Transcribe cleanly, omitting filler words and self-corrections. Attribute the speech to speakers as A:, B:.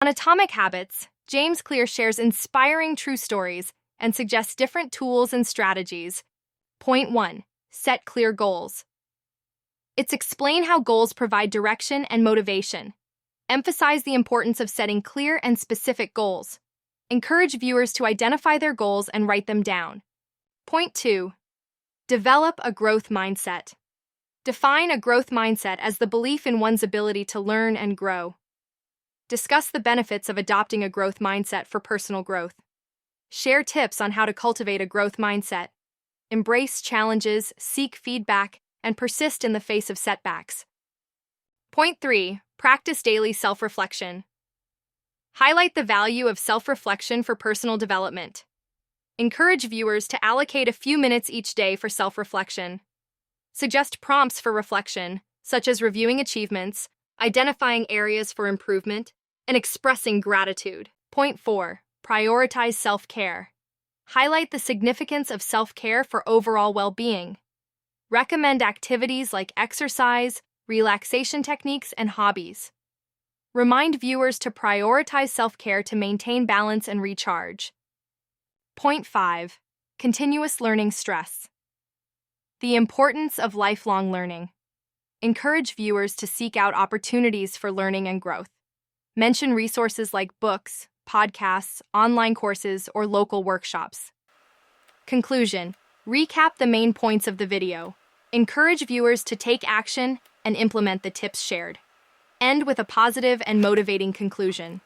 A: On Atomic Habits, James Clear shares inspiring true stories and suggests different tools and strategies. Point 1. Set clear goals. It's explain how goals provide direction and motivation. Emphasize the importance of setting clear and specific goals. Encourage viewers to identify their goals and write them down. Point 2. Develop a growth mindset. Define a growth mindset as the belief in one's ability to learn and grow. Discuss the benefits of adopting a growth mindset for personal growth. Share tips on how to cultivate a growth mindset. Embrace challenges, seek feedback, and persist in the face of setbacks. Point 3. Practice daily self-reflection. Highlight the value of self-reflection for personal development. Encourage viewers to allocate a few minutes each day for self-reflection. Suggest prompts for reflection, such as reviewing achievements, identifying areas for improvement, and expressing gratitude. Point 4. Prioritize self-care. Highlight the significance of self-care for overall well-being. Recommend activities like exercise, relaxation techniques, and hobbies. Remind viewers to prioritize self-care to maintain balance and recharge. Point 5. Continuous learning stress. The importance of lifelong learning. Encourage viewers to seek out opportunities for learning and growth. Mention resources like books, podcasts, online courses, or local workshops. Conclusion. Recap the main points of the video. Encourage viewers to take action and implement the tips shared. End with a positive and motivating conclusion.